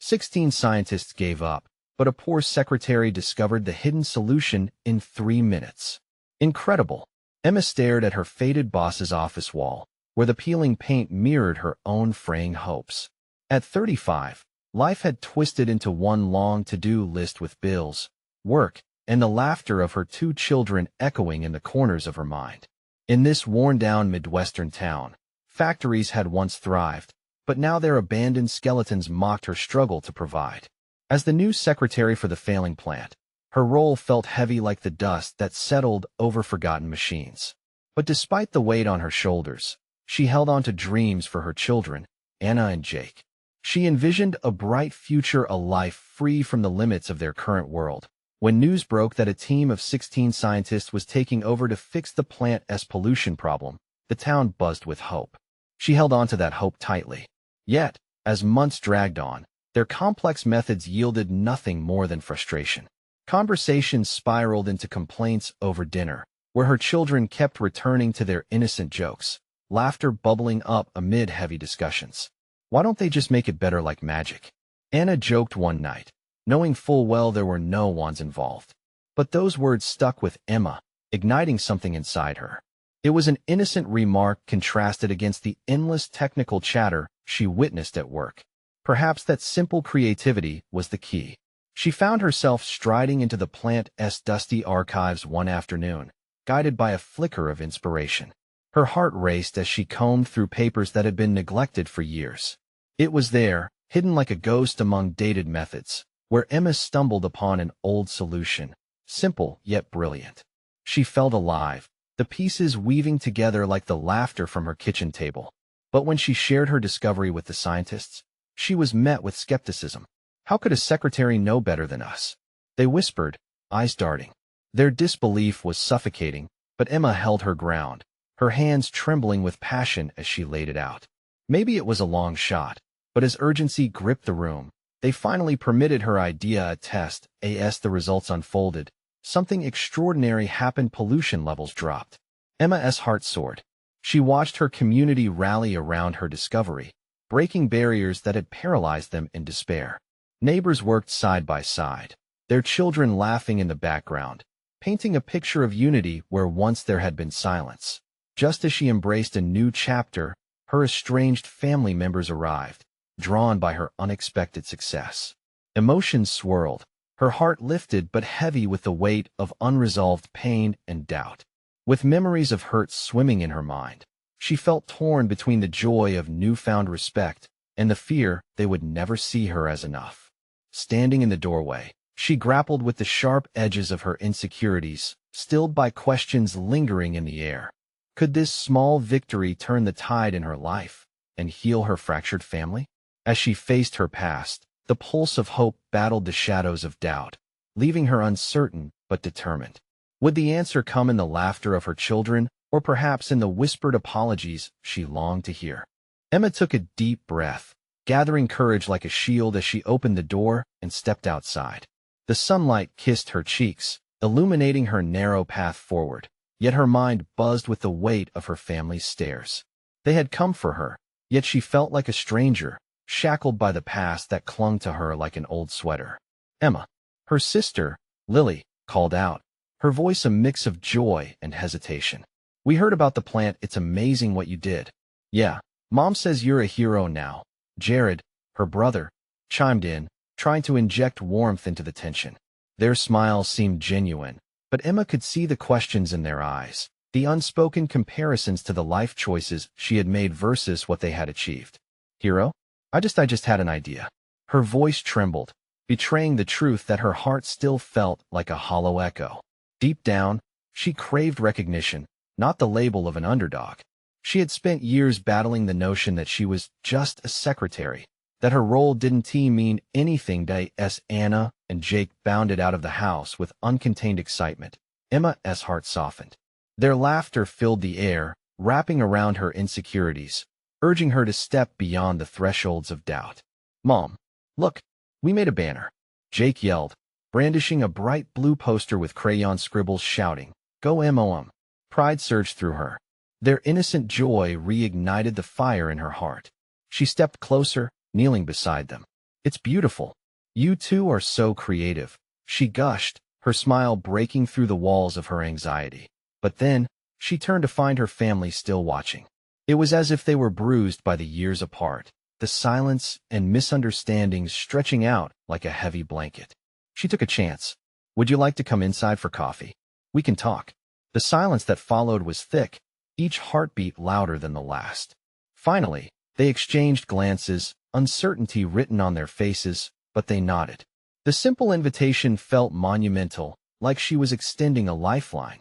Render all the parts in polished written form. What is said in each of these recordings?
16 scientists gave up, but a poor secretary discovered the hidden solution in 3 minutes. Incredible. Emma stared at her faded boss's office wall, where the peeling paint mirrored her own fraying hopes. At 35, life had twisted into one long to-do list with bills, work, and the laughter of her 2 children echoing in the corners of her mind. In this worn-down Midwestern town, factories had once thrived, but now their abandoned skeletons mocked her struggle to provide. As the new secretary for the failing plant, her role felt heavy like the dust that settled over forgotten machines. But despite the weight on her shoulders, she held on to dreams for her children, Anna and Jake. She envisioned a bright future, a life free from the limits of their current world. When news broke that a team of 16 scientists was taking over to fix the plant's pollution problem, the town buzzed with hope. She held on to that hope tightly. Yet, as months dragged on, their complex methods yielded nothing more than frustration. Conversations spiraled into complaints over dinner, where her children kept returning to their innocent jokes, laughter bubbling up amid heavy discussions. Why don't they just make it better like magic? Anna joked one night, knowing full well there were no wands involved. But those words stuck with Emma, igniting something inside her. It was an innocent remark contrasted against the endless technical chatter she witnessed at work. Perhaps that simple creativity was the key. She found herself striding into the plant's dusty archives one afternoon, guided by a flicker of inspiration. Her heart raced as she combed through papers that had been neglected for years. It was there, hidden like a ghost among dated methods, where Emma stumbled upon an old solution, simple yet brilliant. She felt alive, the pieces weaving together like the laughter from her kitchen table. But when she shared her discovery with the scientists, she was met with skepticism. How could a secretary know better than us? They whispered, eyes darting. Their disbelief was suffocating, but Emma held her ground, her hands trembling with passion as she laid it out. Maybe it was a long shot, but as urgency gripped the room, they finally permitted her idea a test. As the results unfolded, something extraordinary happened. Pollution levels dropped. Emma's heart soared. She watched her community rally around her discovery, breaking barriers that had paralyzed them in despair. Neighbors worked side by side, their children laughing in the background, painting a picture of unity where once there had been silence. Just as she embraced a new chapter, her estranged family members arrived, drawn by her unexpected success. Emotions swirled, her heart lifted but heavy with the weight of unresolved pain and doubt. With memories of hurt swimming in her mind, she felt torn between the joy of newfound respect and the fear they would never see her as enough. Standing in the doorway, she grappled with the sharp edges of her insecurities, stilled by questions lingering in the air. Could this small victory turn the tide in her life and heal her fractured family? As she faced her past, the pulse of hope battled the shadows of doubt, leaving her uncertain but determined. Would the answer come in the laughter of her children, or perhaps in the whispered apologies she longed to hear? Emma took a deep breath, gathering courage like a shield as she opened the door and stepped outside. The sunlight kissed her cheeks, illuminating her narrow path forward, yet her mind buzzed with the weight of her family's stares. They had come for her, yet she felt like a stranger, shackled by the past that clung to her like an old sweater. Emma, her sister, Lily, called out, her voice a mix of joy and hesitation. We heard about the plant. It's amazing what you did. Yeah, Mom says you're a hero now. Jared, her brother, chimed in, trying to inject warmth into the tension. Their smiles seemed genuine, but Emma could see the questions in their eyes, the unspoken comparisons to the life choices she had made versus what they had achieved. Hero? I just had an idea. Her voice trembled, betraying the truth that her heart still felt like a hollow echo. Deep down, she craved recognition, not the label of an underdog. She had spent years battling the notion that she was just a secretary, that her role didn't mean anything. As Anna and Jake bounded out of the house with uncontained excitement, Emma's heart softened. Their laughter filled the air, wrapping around her insecurities, urging her to step beyond the thresholds of doubt. Mom, look, we made a banner, Jake yelled, brandishing a bright blue poster with crayon scribbles shouting, Go MOM. Pride surged through her. Their innocent joy reignited the fire in her heart. She stepped closer, kneeling beside them. It's beautiful. You two are so creative, she gushed, her smile breaking through the walls of her anxiety. But then, she turned to find her family still watching. It was as if they were bruised by the years apart, the silence and misunderstandings stretching out like a heavy blanket. She took a chance. Would you like to come inside for coffee? We can talk. The silence that followed was thick, each heartbeat louder than the last. Finally, they exchanged glances, uncertainty written on their faces, but they nodded. The simple invitation felt monumental, like she was extending a lifeline.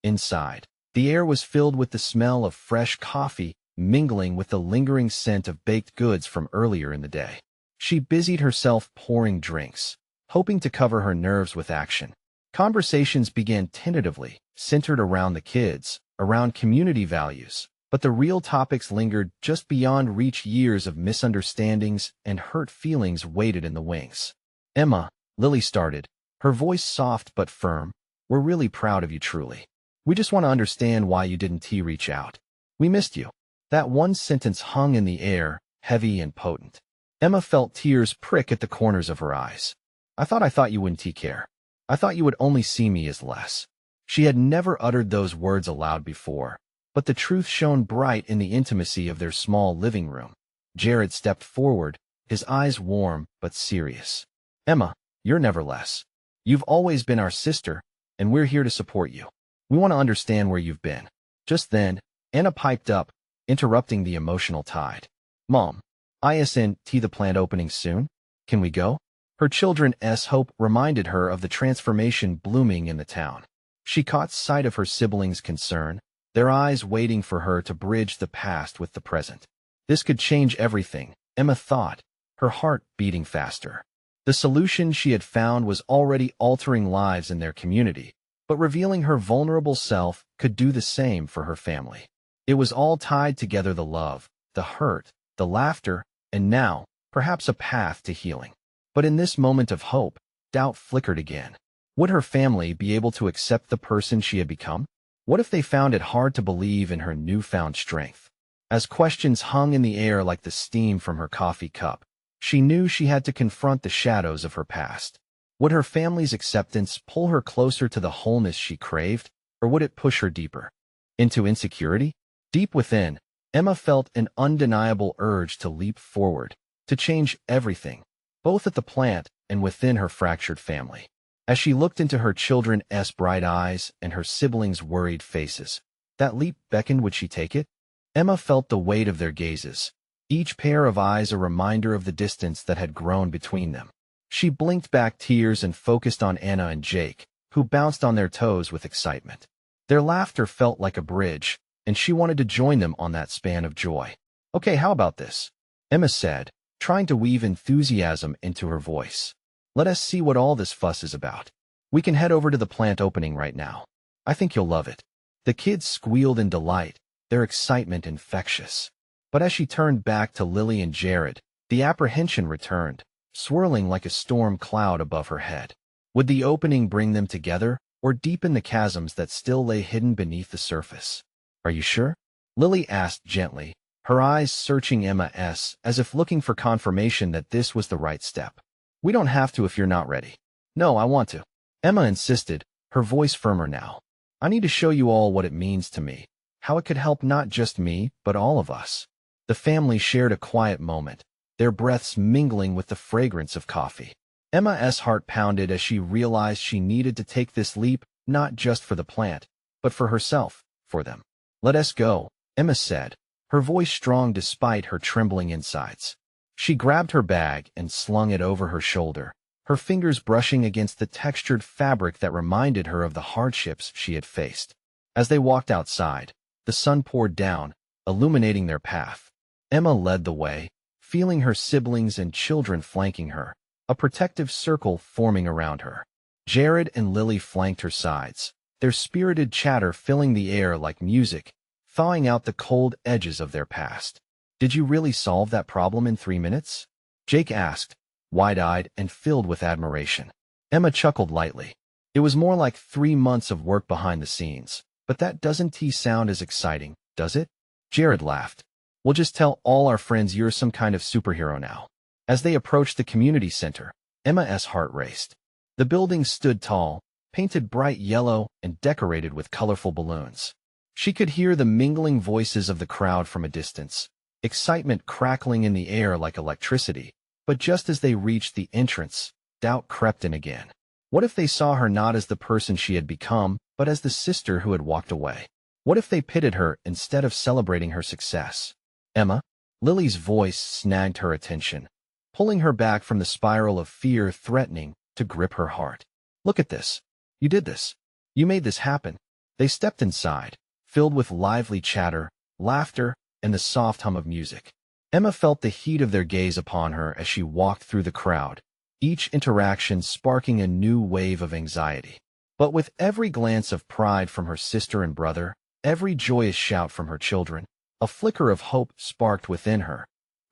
Inside, the air was filled with the smell of fresh coffee, mingling with the lingering scent of baked goods from earlier in the day. She busied herself pouring drinks, hoping to cover her nerves with action. Conversations began tentatively, centered around the kids, around community values, but the real topics lingered just beyond reach. Years of misunderstandings and hurt feelings waited in the wings. Emma, Lily started, her voice soft but firm, we're really proud of you truly. We just want to understand why you didn't reach out. We missed you. That one sentence hung in the air, heavy and potent. Emma felt tears prick at the corners of her eyes. I thought you wouldn't care. I thought you would only see me as less. She had never uttered those words aloud before, but the truth shone bright in the intimacy of their small living room. Jared stepped forward, his eyes warm but serious. Emma, you're never less. You've always been our sister, and we're here to support you. We want to understand where you've been. Just then, Anna piped up, interrupting the emotional tide. Mom, the plant opening soon. Can we go? Her children's hope reminded her of the transformation blooming in the town. She caught sight of her siblings' concern, their eyes waiting for her to bridge the past with the present. This could change everything, Emma thought, her heart beating faster. The solution she had found was already altering lives in their community, but revealing her vulnerable self could do the same for her family. It was all tied together: the love, the hurt, the laughter, and now, perhaps a path to healing. But in this moment of hope, doubt flickered again. Would her family be able to accept the person she had become? What if they found it hard to believe in her newfound strength? As questions hung in the air like the steam from her coffee cup, she knew she had to confront the shadows of her past. Would her family's acceptance pull her closer to the wholeness she craved, or would it push her deeper into insecurity? Deep within, Emma felt an undeniable urge to leap forward, to change everything, both at the plant and within her fractured family. As she looked into her children's bright eyes and her siblings' worried faces, that leap beckoned. Would she take it? Emma felt the weight of their gazes, each pair of eyes a reminder of the distance that had grown between them. She blinked back tears and focused on Anna and Jake, who bounced on their toes with excitement. Their laughter felt like a bridge, and she wanted to join them on that span of joy. Okay, how about this? Emma said, trying to weave enthusiasm into her voice. Let us see what all this fuss is about. We can head over to the plant opening right now. I think you'll love it. The kids squealed in delight, their excitement infectious. But as she turned back to Lily and Jared, the apprehension returned, swirling like a storm cloud above her head. Would the opening bring them together, or deepen the chasms that still lay hidden beneath the surface? Are you sure? Lily asked gently, her eyes searching Emma's as if looking for confirmation that this was the right step. We don't have to if you're not ready. No, I want to. Emma insisted, her voice firmer now. I need to show you all what it means to me, how it could help not just me, but all of us. The family shared a quiet moment, their breaths mingling with the fragrance of coffee. Emma's heart pounded as she realized she needed to take this leap, not just for the plant, but for herself, for them. Let us go, Emma said, her voice strong despite her trembling insides. She grabbed her bag and slung it over her shoulder, her fingers brushing against the textured fabric that reminded her of the hardships she had faced. As they walked outside, the sun poured down, illuminating their path. Emma led the way, feeling her siblings and children flanking her, a protective circle forming around her. Jared and Lily flanked her sides, their spirited chatter filling the air like music, thawing out the cold edges of their past. Did you really solve that problem in 3 minutes? Jake asked, wide-eyed and filled with admiration. Emma chuckled lightly. It was more like 3 months of work behind the scenes, but that doesn't sound as exciting, does it? Jared laughed. We'll just tell all our friends you're some kind of superhero now. As they approached the community center, Emma's heart raced. The building stood tall, painted bright yellow and decorated with colorful balloons. She could hear the mingling voices of the crowd from a distance, excitement crackling in the air like electricity. But just as they reached the entrance, doubt crept in again. What if they saw her not as the person she had become, but as the sister who had walked away? What if they pitied her instead of celebrating her success? Emma, Lily's voice snagged her attention, pulling her back from the spiral of fear threatening to grip her heart. Look at this. You did this. You made this happen. They stepped inside, filled with lively chatter, laughter, and the soft hum of music. Emma felt the heat of their gaze upon her as she walked through the crowd, each interaction sparking a new wave of anxiety. But with every glance of pride from her sister and brother, every joyous shout from her children, a flicker of hope sparked within her.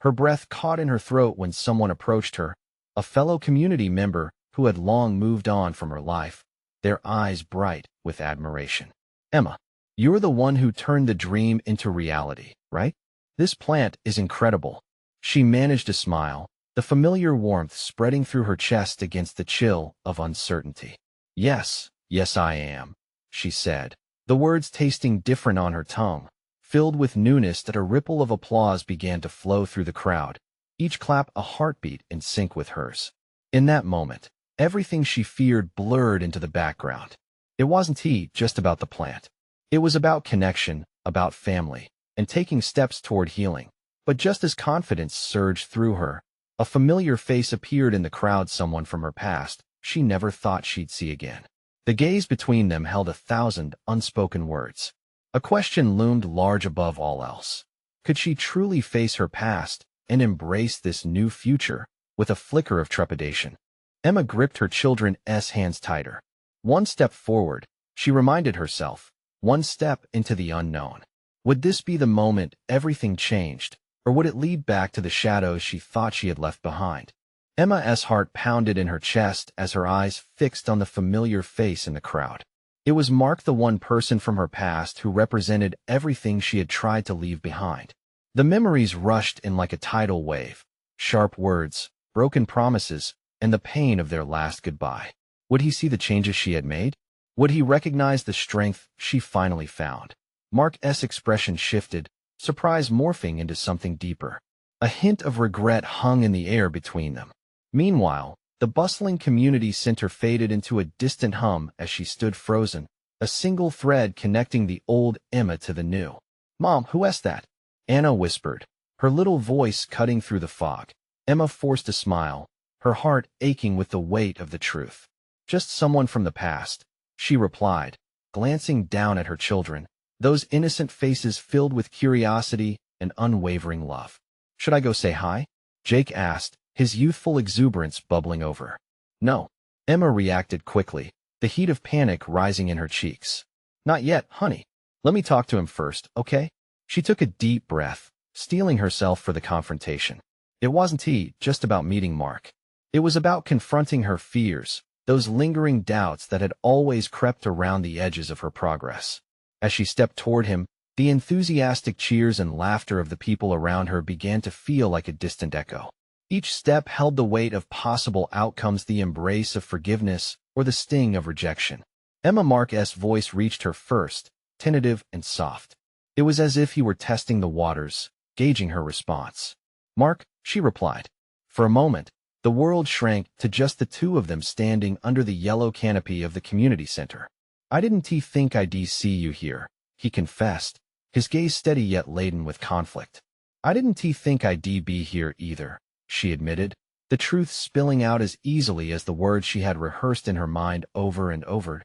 Her breath caught in her throat when someone approached her, a fellow community member who had long moved on from her life, their eyes bright with admiration. Emma, you're the one who turned the dream into reality, right? This plant is incredible. She managed to smile, the familiar warmth spreading through her chest against the chill of uncertainty. Yes, I am, she said, the words tasting different on her tongue, filled with newness that a ripple of applause began to flow through the crowd, each clap a heartbeat in sync with hers. In that moment, everything she feared blurred into the background. It wasn't just about the plant. It was about connection, about family, and taking steps toward healing. But just as confidence surged through her, a familiar face appeared in the crowd, someone from her past she never thought she'd see again. The gaze between them held 1,000 unspoken words. A question loomed large above all else. Could she truly face her past and embrace this new future with a flicker of trepidation? Emma gripped her children's hands tighter. One step forward, she reminded herself, one step into the unknown. Would this be the moment everything changed, or would it lead back to the shadows she thought she had left behind? Emma's heart pounded in her chest as her eyes fixed on the familiar face in the crowd. It was Mark, the one person from her past who represented everything she had tried to leave behind. The memories rushed in like a tidal wave, sharp words, broken promises, and the pain of their last goodbye. Would he see the changes she had made? Would he recognize the strength she finally found? Mark's expression shifted, surprise morphing into something deeper. A hint of regret hung in the air between them. Meanwhile, the bustling community center faded into a distant hum as she stood frozen, a single thread connecting the old Emma to the new. "Mom, who is that?" Anna whispered, her little voice cutting through the fog. Emma forced a smile, her heart aching with the weight of the truth. "Just someone from the past," she replied, glancing down at her children, those innocent faces filled with curiosity and unwavering love. "Should I go say hi?" Jake asked, his youthful exuberance bubbling over. "No," Emma reacted quickly, the heat of panic rising in her cheeks. "Not yet, honey. Let me talk to him first, okay?" She took a deep breath, steeling herself for the confrontation. It wasn't just about meeting Mark. It was about confronting her fears, those lingering doubts that had always crept around the edges of her progress. As she stepped toward him, the enthusiastic cheers and laughter of the people around her began to feel like a distant echo. Each step held the weight of possible outcomes, the embrace of forgiveness or the sting of rejection. Emma Mark's voice reached her first, tentative and soft. It was as if he were testing the waters, gauging her response. "Mark," she replied. For a moment, the world shrank to just the two of them standing under the yellow canopy of the community center. "I didn't think I'd see you here," he confessed, his gaze steady yet laden with conflict. "I didn't think I'd be here either," she admitted, the truth spilling out as easily as the words she had rehearsed in her mind over and over.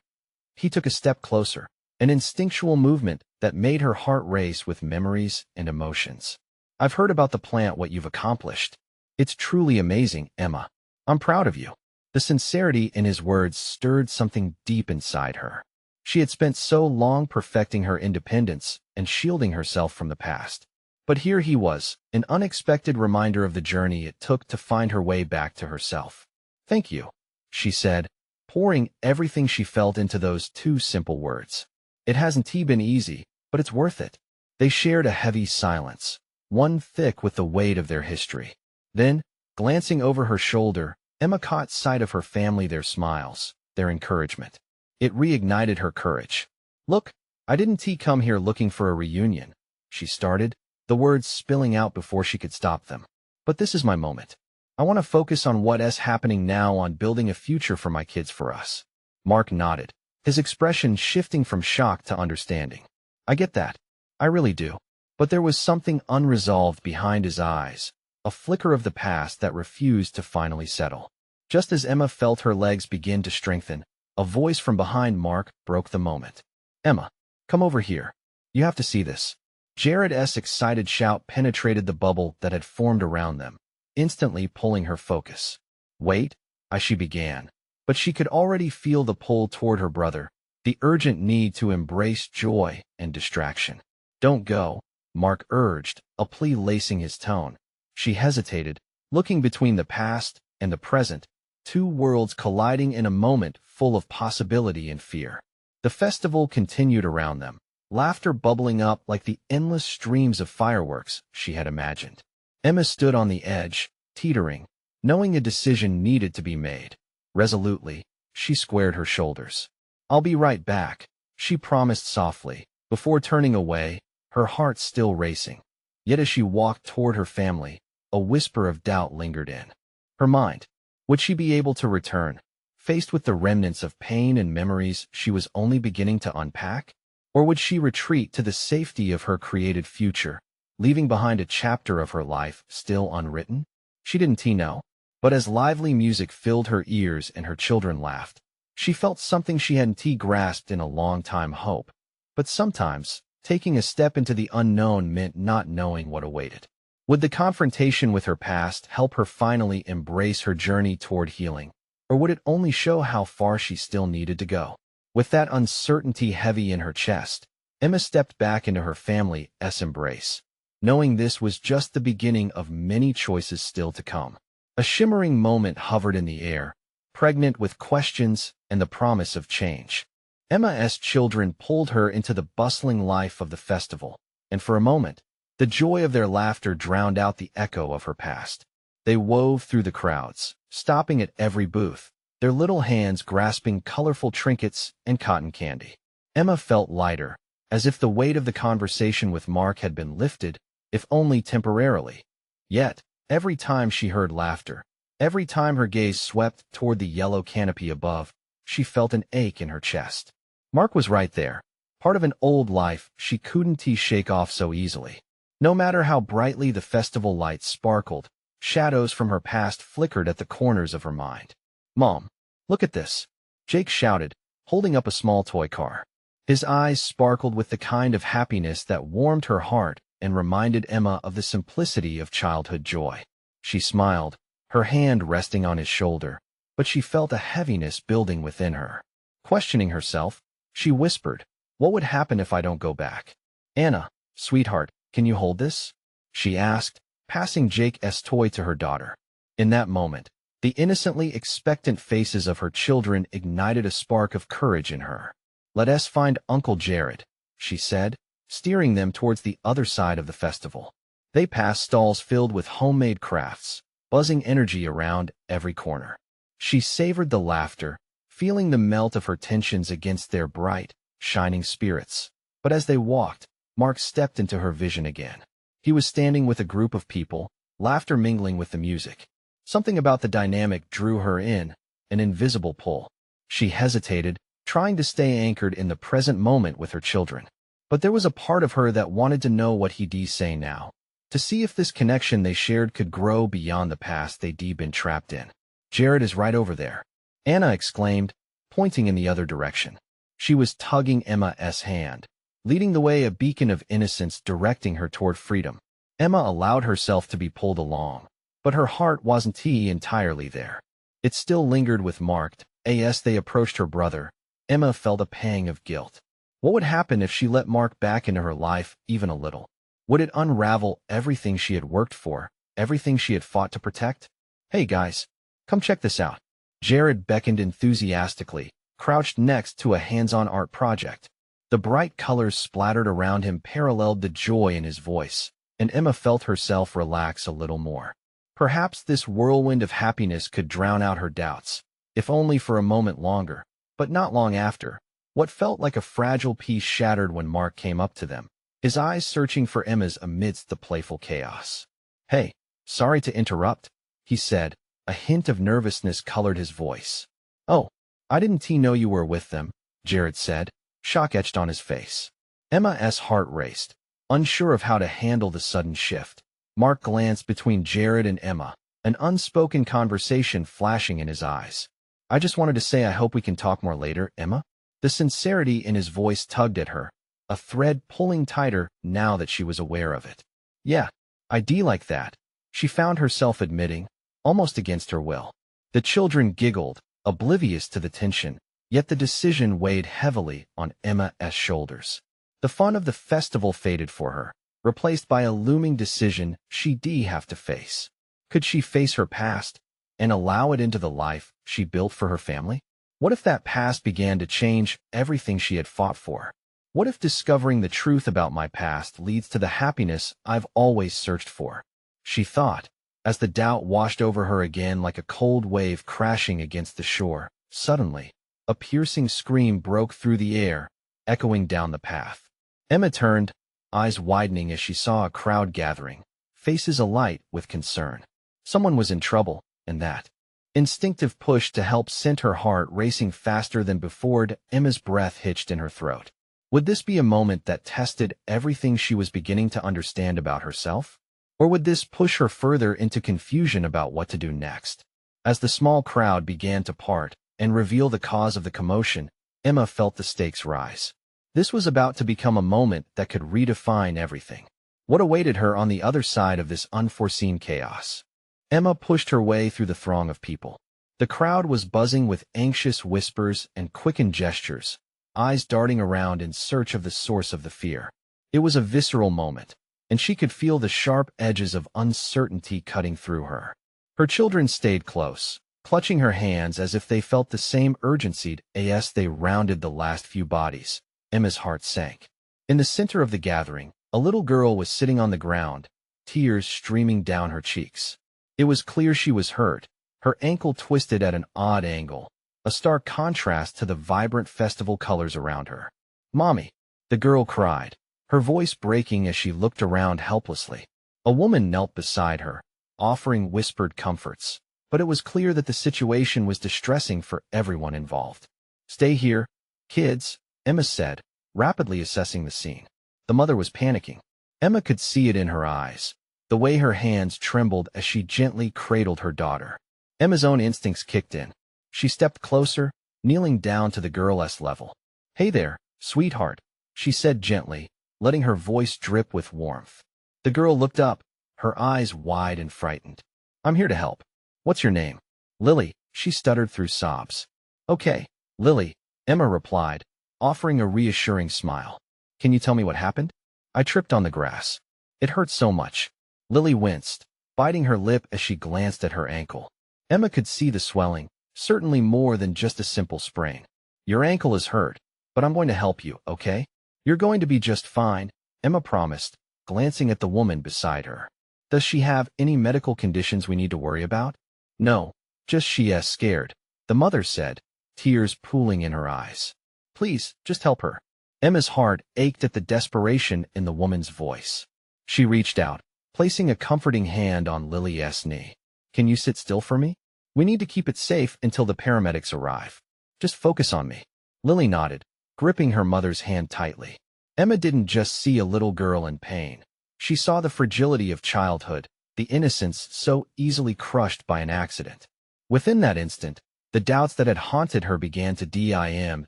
He took a step closer, an instinctual movement that made her heart race with memories and emotions. "I've heard about the plant, what you've accomplished. It's truly amazing, Emma. I'm proud of you." The sincerity in his words stirred something deep inside her. She had spent so long perfecting her independence and shielding herself from the past. But here he was, an unexpected reminder of the journey it took to find her way back to herself. "Thank you," she said, pouring everything she felt into those two simple words. "It hasn't been easy, but it's worth it." They shared a heavy silence, one thick with the weight of their history. Then, Glancing over her shoulder, Emma caught sight of her family, their smiles, their encouragement. It reignited her courage. "Look, I didn't come here looking for a reunion," she started, the words spilling out before she could stop them. "But this is my moment. I want to focus on what's happening now, on building a future for my kids, for us." Mark nodded, his expression shifting from shock to understanding. "I get that. I really do." But there was something unresolved behind his eyes, a flicker of the past that refused to finally settle. Just as Emma felt her legs begin to strengthen, a voice from behind Mark broke the moment. "Emma, come over here. You have to see this." Jared's excited shout penetrated the bubble that had formed around them, instantly pulling her focus. "Wait," she began, but she could already feel the pull toward her brother, the urgent need to embrace joy and distraction. "Don't go," Mark urged, a plea lacing his tone. She hesitated, looking between the past and the present, two worlds colliding in a moment full of possibility and fear. The festival continued around them, laughter bubbling up like the endless streams of fireworks she had imagined. Emma stood on the edge, teetering, knowing a decision needed to be made. Resolutely, she squared her shoulders. "I'll be right back," she promised softly, before turning away, her heart still racing. Yet as she walked toward her family, a whisper of doubt lingered in her mind. Would she be able to return, faced with the remnants of pain and memories she was only beginning to unpack? Or would she retreat to the safety of her created future, leaving behind a chapter of her life still unwritten? She didn't know. But as lively music filled her ears and her children laughed, she felt something she hadn't grasped in a long time: hope. But sometimes, taking a step into the unknown meant not knowing what awaited. Would the confrontation with her past help her finally embrace her journey toward healing, or would it only show how far she still needed to go? With that uncertainty heavy in her chest, Emma stepped back into her family's embrace, knowing this was just the beginning of many choices still to come. A shimmering moment hovered in the air, pregnant with questions and the promise of change. Emma's children pulled her into the bustling life of the festival, and for a moment, the joy of their laughter drowned out the echo of her past. They wove through the crowds, stopping at every booth, their little hands grasping colorful trinkets and cotton candy. Emma felt lighter, as if the weight of the conversation with Mark had been lifted, if only temporarily. Yet, every time she heard laughter, every time her gaze swept toward the yellow canopy above, she felt an ache in her chest. Mark was right there, part of an old life she couldn't shake off so easily. No matter how brightly the festival lights sparkled, shadows from her past flickered at the corners of her mind. "Mom, look at this," Jake shouted, holding up a small toy car. His eyes sparkled with the kind of happiness that warmed her heart and reminded Emma of the simplicity of childhood joy. She smiled, her hand resting on his shoulder, but she felt a heaviness building within her. Questioning herself, she whispered, "What would happen if I don't go back?" "Anna, sweetheart, can you hold this?" she asked, passing Jake's toy to her daughter. In that moment, the innocently expectant faces of her children ignited a spark of courage in her. "Let us find Uncle Jared," she said, steering them towards the other side of the festival. They passed stalls filled with homemade crafts, buzzing energy around every corner. She savored the laughter, feeling the melt of her tensions against their bright, shining spirits. But as they walked, Mark stepped into her vision again. He was standing with a group of people, laughter mingling with the music. Something about the dynamic drew her in, an invisible pull. She hesitated, trying to stay anchored in the present moment with her children. But there was a part of her that wanted to know what he'd say now, to see if this connection they shared could grow beyond the past they'd been trapped in. "Jared is right over there," Anna exclaimed, pointing in the other direction. She was tugging Emma's hand, leading the way, a beacon of innocence directing her toward freedom. Emma allowed herself to be pulled along, but her heart wasn't entirely there. It still lingered with Mark. As they approached her brother, Emma felt a pang of guilt. What would happen if she let Mark back into her life even a little? Would it unravel everything she had worked for, everything she had fought to protect? "Hey guys, come check this out." Jared beckoned enthusiastically, crouched next to a hands-on art project. The bright colors splattered around him paralleled the joy in his voice, and Emma felt herself relax a little more. Perhaps this whirlwind of happiness could drown out her doubts, if only for a moment longer, but not long after. What felt like a fragile piece shattered when Mark came up to them, his eyes searching for Emma's amidst the playful chaos. "Hey, sorry to interrupt," he said. A hint of nervousness colored his voice. "Oh, I didn't know you were with them," Jared said, shock etched on his face. Emma's heart raced, unsure of how to handle the sudden shift. Mark glanced between Jared and Emma, an unspoken conversation flashing in his eyes. "I just wanted to say I hope we can talk more later, Emma." The sincerity in his voice tugged at her, a thread pulling tighter now that she was aware of it. "Yeah, I'd like that," she found herself admitting, almost against her will. The children giggled, oblivious to the tension, yet the decision weighed heavily on Emma's shoulders. The fun of the festival faded for her, replaced by a looming decision she'd have to face. Could she face her past and allow it into the life she built for her family? What if that past began to change everything she had fought for? What if discovering the truth about my past leads to the happiness I've always searched for? She thought, as the doubt washed over her again like a cold wave crashing against the shore. Suddenly, a piercing scream broke through the air, echoing down the path. Emma turned, eyes widening as she saw a crowd gathering, faces alight with concern. Someone was in trouble, and that instinctive push to help sent her heart racing faster than before. Emma's breath hitched in her throat. Would this be a moment that tested everything she was beginning to understand about herself? Or would this push her further into confusion about what to do next? As the small crowd began to part and reveal the cause of the commotion, Emma felt the stakes rise. This was about to become a moment that could redefine everything. What awaited her on the other side of this unforeseen chaos? Emma pushed her way through the throng of people. The crowd was buzzing with anxious whispers and quickened gestures, eyes darting around in search of the source of the fear. It was a visceral moment, and she could feel the sharp edges of uncertainty cutting through her. Her children stayed close, clutching her hands as if they felt the same urgency as they rounded the last few bodies. Emma's heart sank. In the center of the gathering, a little girl was sitting on the ground, tears streaming down her cheeks. It was clear she was hurt, her ankle twisted at an odd angle, a stark contrast to the vibrant festival colors around her. "Mommy," the girl cried, her voice breaking as she looked around helplessly. A woman knelt beside her, offering whispered comforts, but it was clear that the situation was distressing for everyone involved. "Stay here, kids," Emma said, rapidly assessing the scene. The mother was panicking. Emma could see it in her eyes, the way her hands trembled as she gently cradled her daughter. Emma's own instincts kicked in. She stepped closer, kneeling down to the girl's level. "Hey there, sweetheart," she said gently, letting her voice drip with warmth. The girl looked up, her eyes wide and frightened. "I'm here to help. What's your name?" "Lily," she stuttered through sobs. "Okay, Lily," Emma replied, offering a reassuring smile. "Can you tell me what happened?" "I tripped on the grass. It hurt so much." Lily winced, biting her lip as she glanced at her ankle. Emma could see the swelling, certainly more than just a simple sprain. "Your ankle is hurt, but I'm going to help you, okay? You're going to be just fine," Emma promised, glancing at the woman beside her. "Does she have any medical conditions we need to worry about?" "No, just she's scared," the mother said, tears pooling in her eyes. "Please, just help her." Emma's heart ached at the desperation in the woman's voice. She reached out, placing a comforting hand on Lily's knee. "Can you sit still for me? We need to keep it safe until the paramedics arrive. Just focus on me." Lily nodded, gripping her mother's hand tightly. Emma didn't just see a little girl in pain. She saw the fragility of childhood, the innocence so easily crushed by an accident. Within that instant, the doubts that had haunted her began to dim.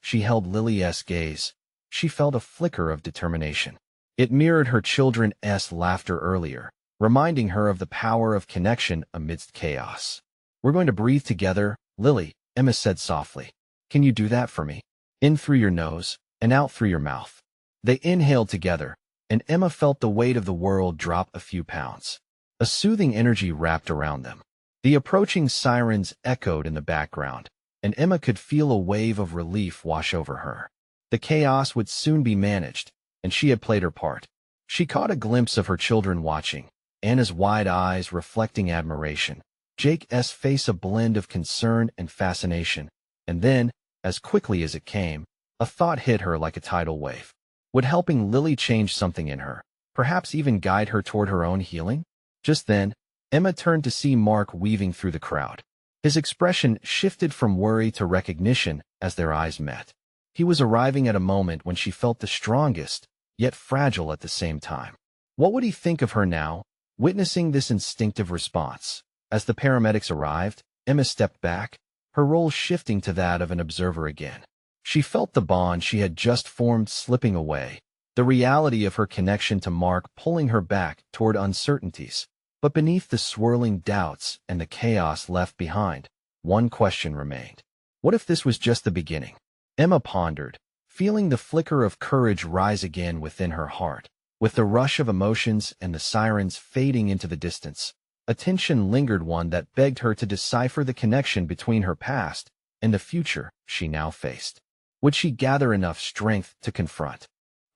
She held Lily's gaze. She felt a flicker of determination. It mirrored her children's laughter earlier, reminding her of the power of connection amidst chaos. "We're going to breathe together, Lily," Emma said softly. "Can you do that for me? In through your nose, and out through your mouth." They inhaled together, and Emma felt the weight of the world drop a few pounds. A soothing energy wrapped around them. The approaching sirens echoed in the background, and Emma could feel a wave of relief wash over her. The chaos would soon be managed, and she had played her part. She caught a glimpse of her children watching, Anna's wide eyes reflecting admiration, Jake's face a blend of concern and fascination. And then, as quickly as it came, a thought hit her like a tidal wave. Would helping Lily change something in her, perhaps even guide her toward her own healing? Just then, Emma turned to see Mark weaving through the crowd. His expression shifted from worry to recognition as their eyes met. He was arriving at a moment when she felt the strongest, yet fragile at the same time. What would he think of her now, witnessing this instinctive response? As the paramedics arrived, Emma stepped back, her role shifting to that of an observer again. She felt the bond she had just formed slipping away, the reality of her connection to Mark pulling her back toward uncertainties. But beneath the swirling doubts and the chaos left behind, one question remained. What if this was just the beginning? Emma pondered, feeling the flicker of courage rise again within her heart. With the rush of emotions and the sirens fading into the distance, a tension lingered, one that begged her to decipher the connection between her past and the future she now faced. Would she gather enough strength to confront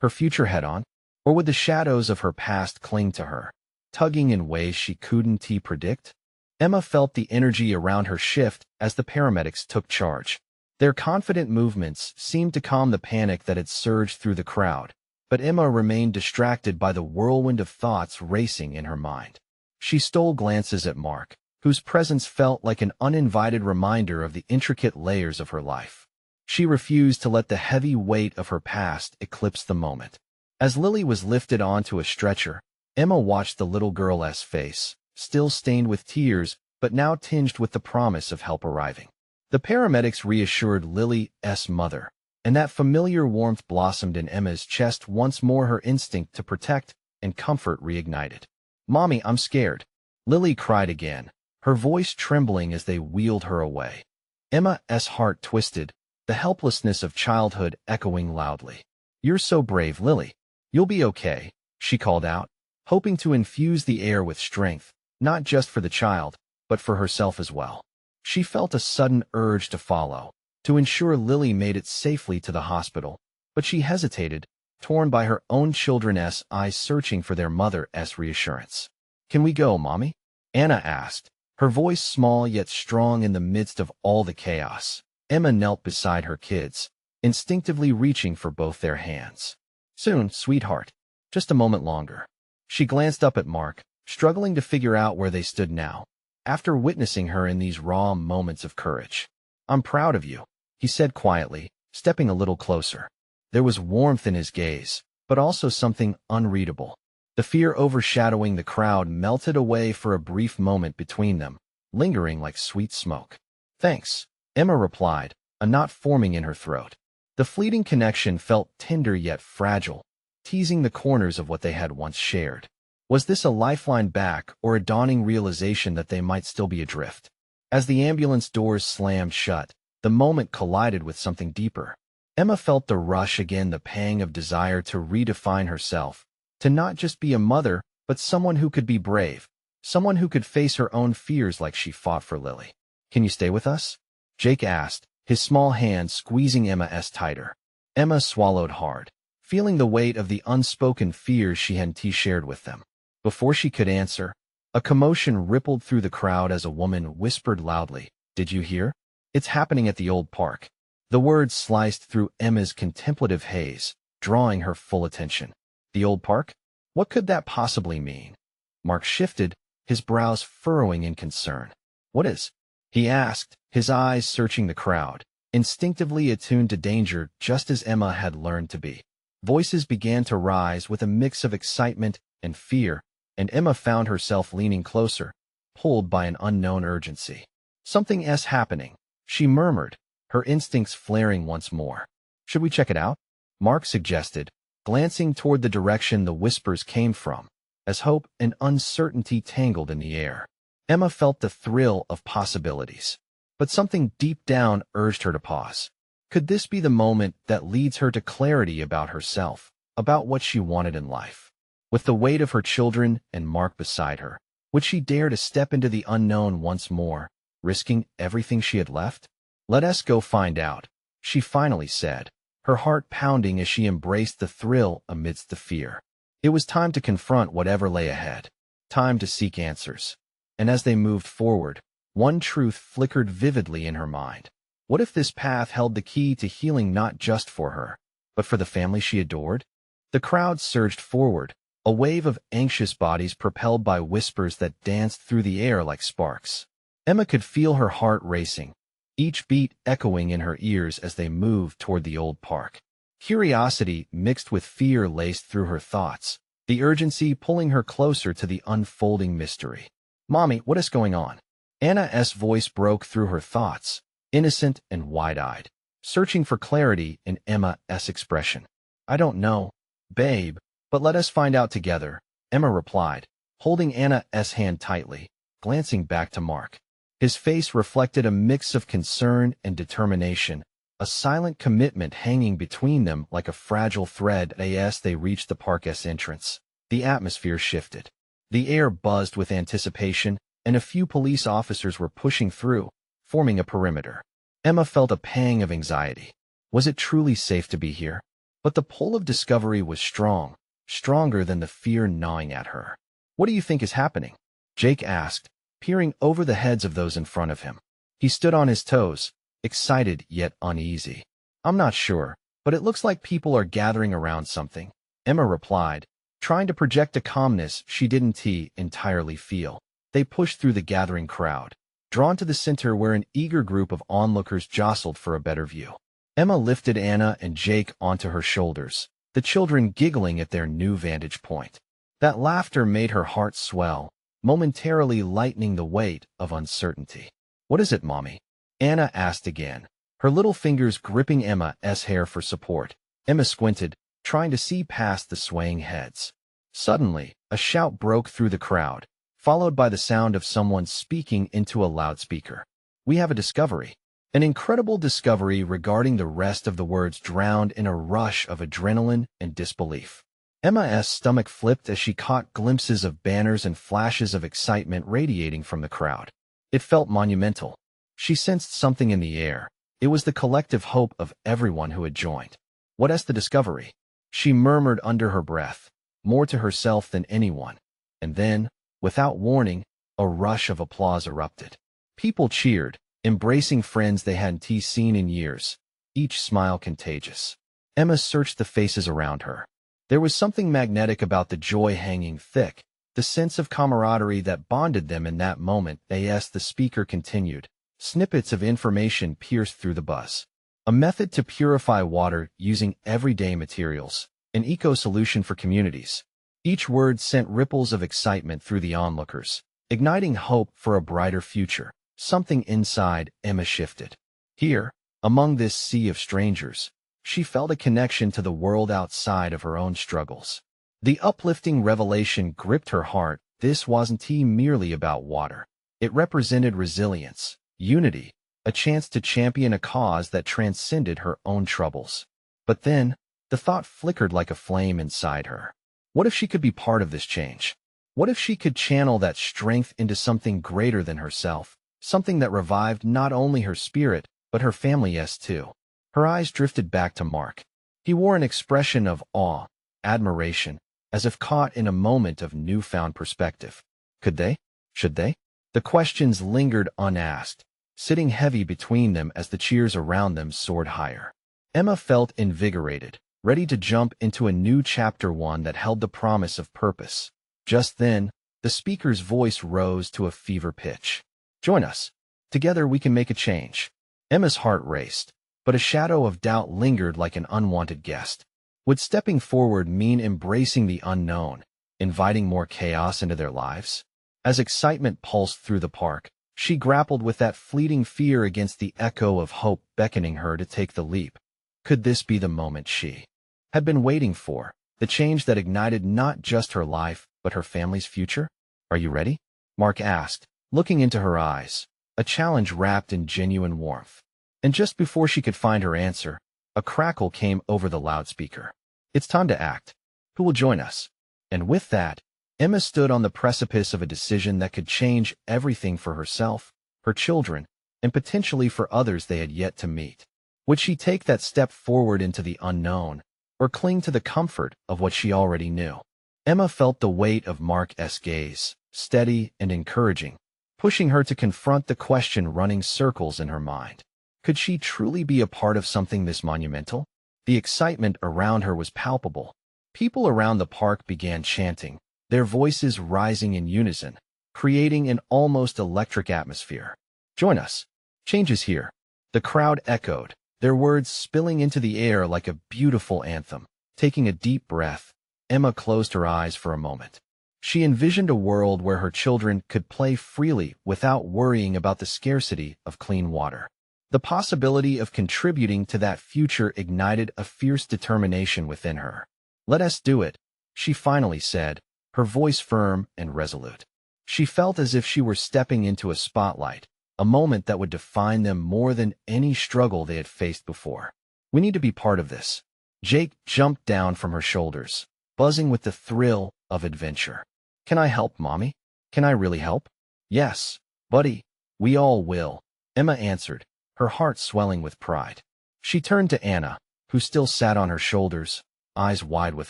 her future head-on, or would the shadows of her past cling to her, tugging in ways she couldn't predict? Emma felt the energy around her shift as the paramedics took charge. Their confident movements seemed to calm the panic that had surged through the crowd, but Emma remained distracted by the whirlwind of thoughts racing in her mind. She stole glances at Mark, whose presence felt like an uninvited reminder of the intricate layers of her life. She refused to let the heavy weight of her past eclipse the moment. As Lily was lifted onto a stretcher, Emma watched the little girl's face, still stained with tears, but now tinged with the promise of help arriving. The paramedics reassured Lily's mother, and that familiar warmth blossomed in Emma's chest once more, her instinct to protect and comfort reignited. "Mommy, I'm scared," Lily cried again, her voice trembling as they wheeled her away. Emma's heart twisted, the helplessness of childhood echoing loudly. "You're so brave, Lily. You'll be okay," she called out, hoping to infuse the air with strength, not just for the child, but for herself as well. She felt a sudden urge to follow, to ensure Lily made it safely to the hospital, but she hesitated, torn by her own children's eyes searching for their mother's reassurance. "Can we go, Mommy?" Anna asked, her voice small yet strong in the midst of all the chaos. Emma knelt beside her kids, instinctively reaching for both their hands. "Soon, sweetheart. Just a moment longer." She glanced up at Mark, struggling to figure out where they stood now, after witnessing her in these raw moments of courage. "I'm proud of you," he said quietly, stepping a little closer. There was warmth in his gaze, but also something unreadable. The fear overshadowing the crowd melted away for a brief moment between them, lingering like sweet smoke. "Thanks," Emma replied, a knot forming in her throat. The fleeting connection felt tender yet fragile, teasing the corners of what they had once shared. Was this a lifeline back or a dawning realization that they might still be adrift? As the ambulance doors slammed shut, the moment collided with something deeper. Emma felt the rush again, the pang of desire to redefine herself, to not just be a mother, but someone who could be brave, someone who could face her own fears like she fought for Lily. "Can you stay with us?" Jake asked, his small hand squeezing Emma's tighter. Emma swallowed hard, feeling the weight of the unspoken fears she hadn't shared with them. Before she could answer, a commotion rippled through the crowd as a woman whispered loudly, "Did you hear? It's happening at the old park." The words sliced through Emma's contemplative haze, drawing her full attention. The old park? What could that possibly mean? Mark shifted, his brows furrowing in concern. "What is?" he asked, his eyes searching the crowd, instinctively attuned to danger just as Emma had learned to be. Voices began to rise with a mix of excitement and fear, and Emma found herself leaning closer, pulled by an unknown urgency. "Something's happening," she murmured, her instincts flaring once more. "Should we check it out?" Mark suggested, glancing toward the direction the whispers came from, as hope and uncertainty tangled in the air. Emma felt the thrill of possibilities, but something deep down urged her to pause. Could this be the moment that leads her to clarity about herself, about what she wanted in life? With the weight of her children and Mark beside her, would she dare to step into the unknown once more, risking everything she had left? "Let us go find out," she finally said, her heart pounding as she embraced the thrill amidst the fear. It was time to confront whatever lay ahead. time to seek answers. And as they moved forward, one truth flickered vividly in her mind. What if this path held the key to healing not just for her, but for the family she adored? The crowd surged forward, a wave of anxious bodies propelled by whispers that danced through the air like sparks. Emma could feel her heart racing, each beat echoing in her ears as they moved toward the old park. Curiosity mixed with fear laced through her thoughts, the urgency pulling her closer to the unfolding mystery. "Mommy, what is going on?" Anna's voice broke through her thoughts, innocent and wide-eyed, searching for clarity in Emma's expression. "I don't know, babe, but let us find out together," Emma replied, holding Anna's hand tightly, glancing back to Mark. His face reflected a mix of concern and determination, a silent commitment hanging between them like a fragile thread. As they reached the park's entrance, the atmosphere shifted. The air buzzed with anticipation, and a few police officers were pushing through, forming a perimeter. Emma felt a pang of anxiety. Was it truly safe to be here? But the pull of discovery was strong, stronger than the fear gnawing at her. "What do you think is happening?" Jake asked, peering over the heads of those in front of him. He stood on his toes, excited yet uneasy. "I'm not sure, but it looks like people are gathering around something," Emma replied, trying to project a calmness she didn't entirely feel. They pushed through the gathering crowd, drawn to the center where an eager group of onlookers jostled for a better view. Emma lifted Anna and Jake onto her shoulders, the children giggling at their new vantage point. That laughter made her heart swell, momentarily lightening the weight of uncertainty. "What is it, Mommy?" Anna asked again, her little fingers gripping Emma's hair for support. Emma squinted, trying to see past the swaying heads. Suddenly, a shout broke through the crowd, followed by the sound of someone speaking into a loudspeaker. "We have a discovery." An incredible discovery regarding the rest of the words drowned in a rush of adrenaline and disbelief. Emma's stomach flipped as she caught glimpses of banners and flashes of excitement radiating from the crowd. It felt monumental. She sensed something in the air. It was the collective hope of everyone who had joined. "What is the discovery?" she murmured under her breath, more to herself than anyone. And then, without warning, a rush of applause erupted. People cheered, embracing friends they hadn't seen in years, each smile contagious. Emma searched the faces around her. There was something magnetic about the joy hanging thick, the sense of camaraderie that bonded them in that moment. As the speaker continued, snippets of information pierced through the buzz. A method to purify water using everyday materials, an eco-solution for communities. Each word sent ripples of excitement through the onlookers, igniting hope for a brighter future. Something inside Emma shifted. Here, among this sea of strangers, she felt a connection to the world outside of her own struggles. The uplifting revelation gripped her heart. This wasn't merely about water. It represented resilience, unity, a chance to champion a cause that transcended her own troubles. But then, the thought flickered like a flame inside her. What if she could be part of this change? What if she could channel that strength into something greater than herself, something that revived not only her spirit, but her family's too? Her eyes drifted back to Mark. He wore an expression of awe, admiration, as if caught in a moment of newfound perspective. Could they? Should they? The questions lingered unasked, sitting heavy between them as the cheers around them soared higher. Emma felt invigorated, ready to jump into a new chapter, one that held the promise of purpose. Just then, the speaker's voice rose to a fever pitch. "Join us. Together we can make a change." Emma's heart raced, but a shadow of doubt lingered like an unwanted guest. Would stepping forward mean embracing the unknown, inviting more chaos into their lives? As excitement pulsed through the park, she grappled with that fleeting fear against the echo of hope beckoning her to take the leap. Could this be the moment she had been waiting for, the change that ignited not just her life, but her family's future? "Are you ready?" Mark asked, looking into her eyes, a challenge wrapped in genuine warmth. And just before she could find her answer, a crackle came over the loudspeaker. "It's time to act. Who will join us?" And with that, Emma stood on the precipice of a decision that could change everything for herself, her children, and potentially for others they had yet to meet. Would she take that step forward into the unknown, or cling to the comfort of what she already knew? Emma felt the weight of Mark's gaze, steady and encouraging, pushing her to confront the question running circles in her mind. Could she truly be a part of something this monumental? The excitement around her was palpable. People around the park began chanting, their voices rising in unison, creating an almost electric atmosphere. "Join us. Change is here." The crowd echoed, their words spilling into the air like a beautiful anthem. Taking a deep breath, Emma closed her eyes for a moment. She envisioned a world where her children could play freely without worrying about the scarcity of clean water. The possibility of contributing to that future ignited a fierce determination within her. "Let us do it," she finally said, her voice firm and resolute. She felt as if she were stepping into a spotlight, a moment that would define them more than any struggle they had faced before. "We need to be part of this." Jake jumped down from her shoulders, buzzing with the thrill of adventure. "Can I help, Mommy? Can I really help?" "Yes, buddy, we all will," Emma answered, her heart swelling with pride. She turned to Anna, who still sat on her shoulders, eyes wide with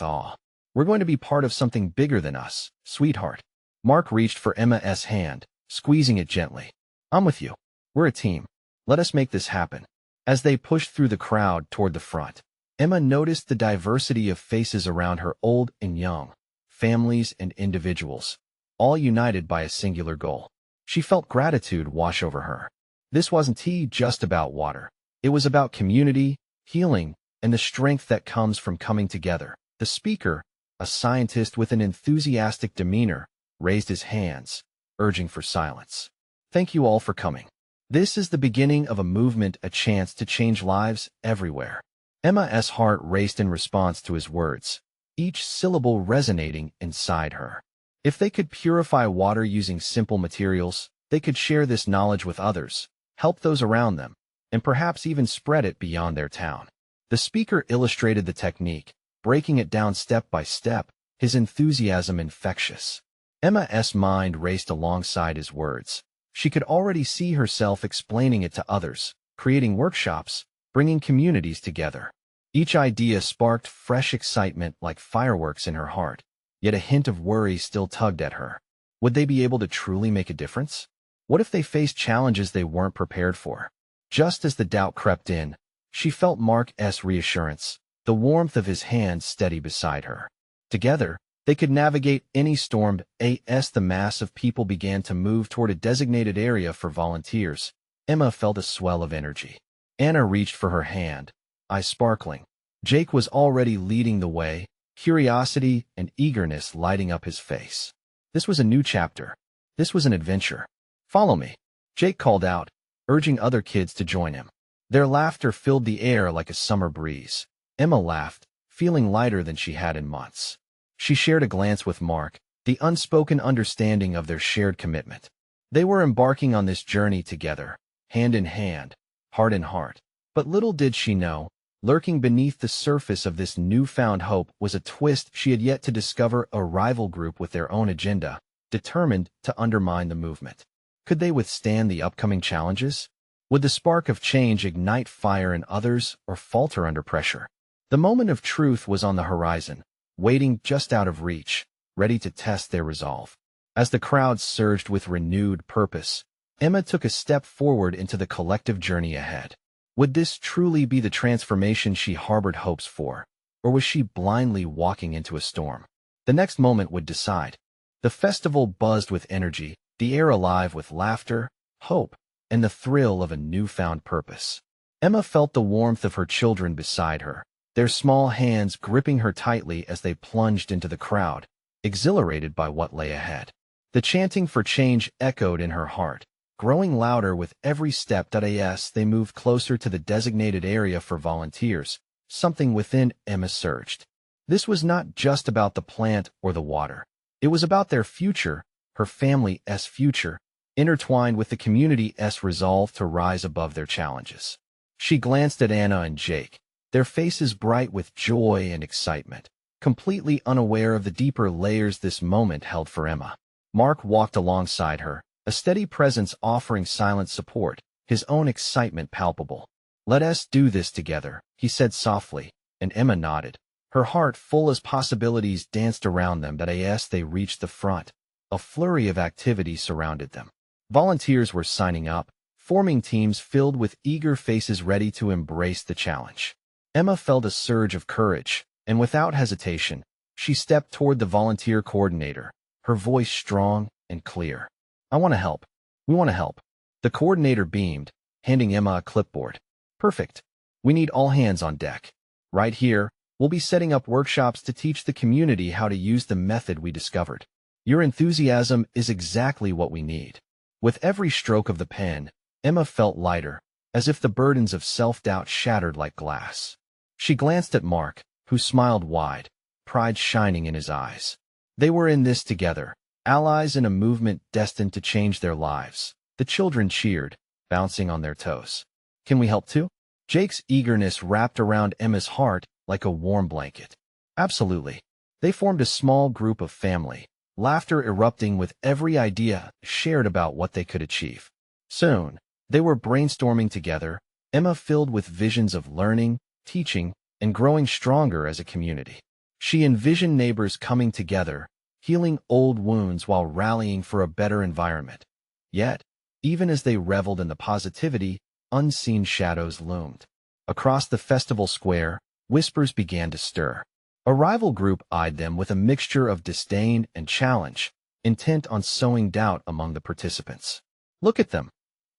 awe. "We're going to be part of something bigger than us, sweetheart." Mark reached for Emma's hand, squeezing it gently. "I'm with you. We're a team. Let us make this happen." As they pushed through the crowd toward the front, Emma noticed the diversity of faces around her, old and young, families and individuals, all united by a singular goal. She felt gratitude wash over her. This wasn't just about water. It was about community, healing, and the strength that comes from coming together. The speaker, a scientist with an enthusiastic demeanor, raised his hands, urging for silence. "Thank you all for coming. This is the beginning of a movement, a chance to change lives everywhere." Emma's heart raced in response to his words, each syllable resonating inside her. If they could purify water using simple materials, they could share this knowledge with others, help those around them, and perhaps even spread it beyond their town. The speaker illustrated the technique, breaking it down step by step, his enthusiasm infectious. Emma's mind raced alongside his words. She could already see herself explaining it to others, creating workshops, bringing communities together. Each idea sparked fresh excitement like fireworks in her heart, yet a hint of worry still tugged at her. Would they be able to truly make a difference? What if they faced challenges they weren't prepared for? Just as the doubt crept in, she felt Mark's reassurance, the warmth of his hand steady beside her. Together, they could navigate any storm. As the mass of people began to move toward a designated area for volunteers, Emma felt a swell of energy. Anna reached for her hand, eyes sparkling. Jake was already leading the way, curiosity and eagerness lighting up his face. This was a new chapter. This was an adventure. "Follow me," Jake called out, urging other kids to join him. Their laughter filled the air like a summer breeze. Emma laughed, feeling lighter than she had in months. She shared a glance with Mark, the unspoken understanding of their shared commitment. They were embarking on this journey together, hand in hand, heart in heart. But little did she know, lurking beneath the surface of this newfound hope was a twist she had yet to discover, a rival group with their own agenda, determined to undermine the movement. Could they withstand the upcoming challenges? Would the spark of change ignite fire in others or falter under pressure? The moment of truth was on the horizon, waiting just out of reach, ready to test their resolve. As the crowd surged with renewed purpose, Emma took a step forward into the collective journey ahead. Would this truly be the transformation she harbored hopes for, or was she blindly walking into a storm? The next moment would decide. The festival buzzed with energy, the air alive with laughter, hope, and the thrill of a newfound purpose. Emma felt the warmth of her children beside her, their small hands gripping her tightly as they plunged into the crowd, exhilarated by what lay ahead. The chanting for change echoed in her heart, growing louder with every step. As they moved closer to the designated area for volunteers, something within Emma surged. This was not just about the plant or the water. It was about their future, her family's future, intertwined with the community's resolve to rise above their challenges. She glanced at Anna and Jake, their faces bright with joy and excitement, completely unaware of the deeper layers this moment held for Emma. Mark walked alongside her, a steady presence offering silent support, his own excitement palpable. "Let us do this together," he said softly, and Emma nodded. Her heart full as possibilities danced around them. As they reached the front, a flurry of activity surrounded them. Volunteers were signing up, forming teams filled with eager faces ready to embrace the challenge. Emma felt a surge of courage, and without hesitation, she stepped toward the volunteer coordinator, her voice strong and clear. "I want to help. We want to help." The coordinator beamed, handing Emma a clipboard. "Perfect. We need all hands on deck. Right here, we'll be setting up workshops to teach the community how to use the method we discovered. Your enthusiasm is exactly what we need." With every stroke of the pen, Emma felt lighter, as if the burdens of self-doubt shattered like glass. She glanced at Mark, who smiled wide, pride shining in his eyes. They were in this together, allies in a movement destined to change their lives. The children cheered, bouncing on their toes. "Can we help too?" Jake's eagerness wrapped around Emma's heart like a warm blanket. Absolutely. They formed a small group of family, laughter erupting with every idea shared about what they could achieve. Soon, they were brainstorming together, Emma filled with visions of learning, teaching, and growing stronger as a community. She envisioned neighbors coming together, healing old wounds while rallying for a better environment. Yet, even as they reveled in the positivity, unseen shadows loomed. Across the festival square, whispers began to stir. A rival group eyed them with a mixture of disdain and challenge, intent on sowing doubt among the participants. "Look at them.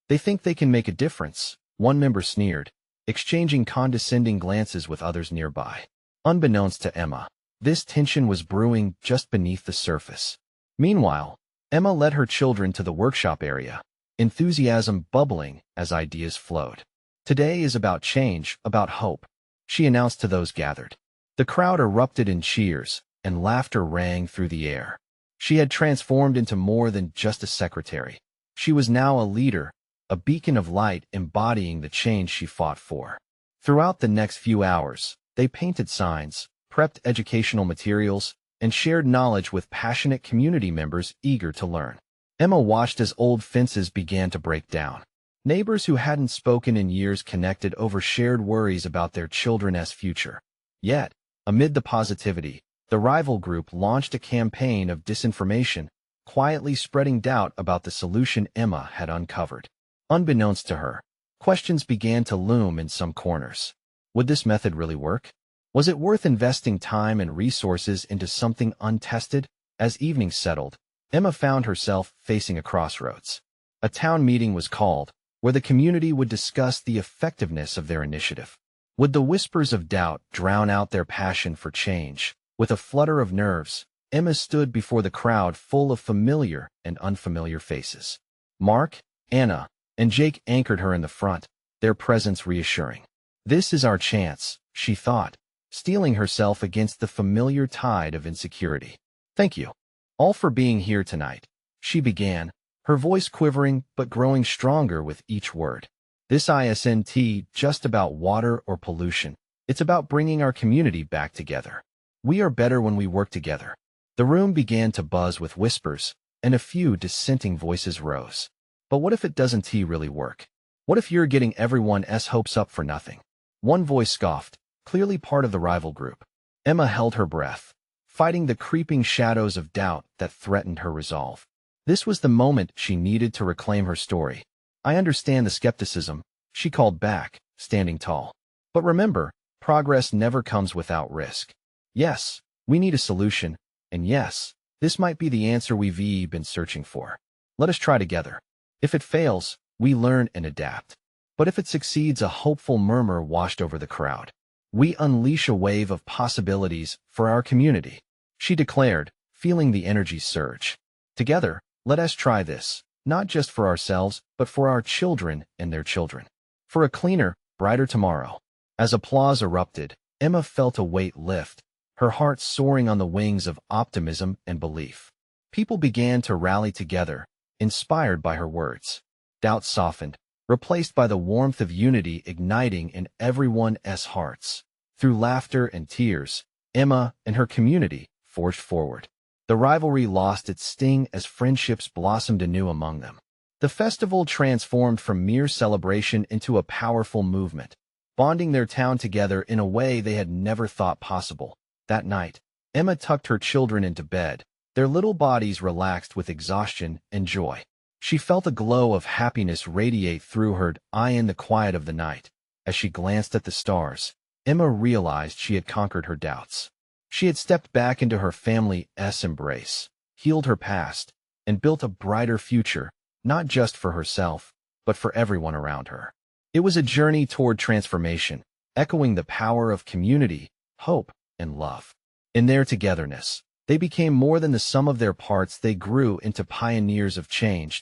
They think they can make a difference," one member sneered, exchanging condescending glances with others nearby. Unbeknownst to Emma, this tension was brewing just beneath the surface. Meanwhile, Emma led her children to the workshop area, enthusiasm bubbling as ideas flowed. "Today is about change, about hope," she announced to those gathered. The crowd erupted in cheers, and laughter rang through the air. She had transformed into more than just a secretary. She was now a leader, a beacon of light embodying the change she fought for. Throughout the next few hours, they painted signs, prepped educational materials, and shared knowledge with passionate community members eager to learn. Emma watched as old fences began to break down. Neighbors who hadn't spoken in years connected over shared worries about their children's future. Yet, amid the positivity, the rival group launched a campaign of disinformation, quietly spreading doubt about the solution Emma had uncovered. Unbeknownst to her, questions began to loom in some corners. Would this method really work? Was it worth investing time and resources into something untested? As evening settled, Emma found herself facing a crossroads. A town meeting was called, where the community would discuss the effectiveness of their initiative. Would the whispers of doubt drown out their passion for change? With a flutter of nerves, Emma stood before the crowd full of familiar and unfamiliar faces. Mark, Anna, and Jake anchored her in the front, their presence reassuring. "This is our chance," she thought, steeling herself against the familiar tide of insecurity. "Thank you all for being here tonight," she began, her voice quivering but growing stronger with each word. "This isn't just about water or pollution. It's about bringing our community back together. We are better when we work together." The room began to buzz with whispers, and a few dissenting voices rose. "But what if it doesn't really work? What if you're getting everyone's hopes up for nothing?" One voice scoffed, clearly part of the rival group. Emma held her breath, fighting the creeping shadows of doubt that threatened her resolve. This was the moment she needed to reclaim her story. "I understand the skepticism," she called back, standing tall. "But remember, progress never comes without risk. Yes, we need a solution, and yes, this might be the answer we've been searching for. Let us try together. If it fails, we learn and adapt. But if it succeeds," a hopeful murmur washed over the crowd. "We unleash a wave of possibilities for our community," she declared, feeling the energy surge. "Together, let us try this, not just for ourselves, but for our children and their children. For a cleaner, brighter tomorrow." As applause erupted, Emma felt a weight lift, her heart soaring on the wings of optimism and belief. People began to rally together, inspired by her words. Doubt softened, replaced by the warmth of unity igniting in everyone's hearts. Through laughter and tears, Emma and her community forged forward. The rivalry lost its sting as friendships blossomed anew among them. The festival transformed from mere celebration into a powerful movement, bonding their town together in a way they had never thought possible. That night, Emma tucked her children into bed, Their little bodies relaxed with exhaustion and joy. She felt a glow of happiness radiate through her eye in the quiet of the night. As she glanced at the stars, Emma realized she had conquered her doubts. She had stepped back into her family's embrace, healed her past, and built a brighter future, not just for herself, but for everyone around her. It was a journey toward transformation, echoing the power of community, hope, and love. In their togetherness, they became more than the sum of their parts. They grew into pioneers of change.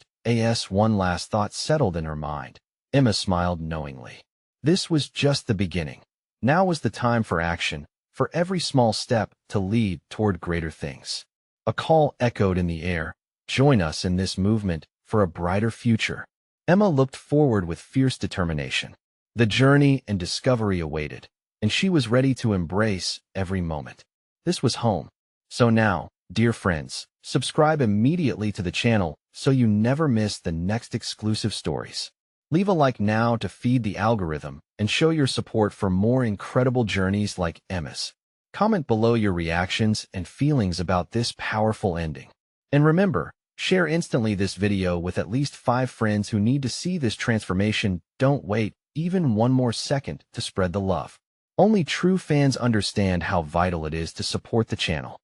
One last thought settled in her mind. Emma smiled knowingly. This was just the beginning. Now was the time for action, for every small step to lead toward greater things. A call echoed in the air. Join us in this movement for a brighter future. Emma looked forward with fierce determination. The journey and discovery awaited, and she was ready to embrace every moment. This was home. So now, dear friends, subscribe immediately to the channel so you never miss the next exclusive stories. Leave a like now to feed the algorithm and show your support for more incredible journeys like Emma's. Comment below your reactions and feelings about this powerful ending. And remember, share instantly this video with at least 5 friends who need to see this transformation. Don't wait even one more second to spread the love. Only true fans understand how vital it is to support the channel.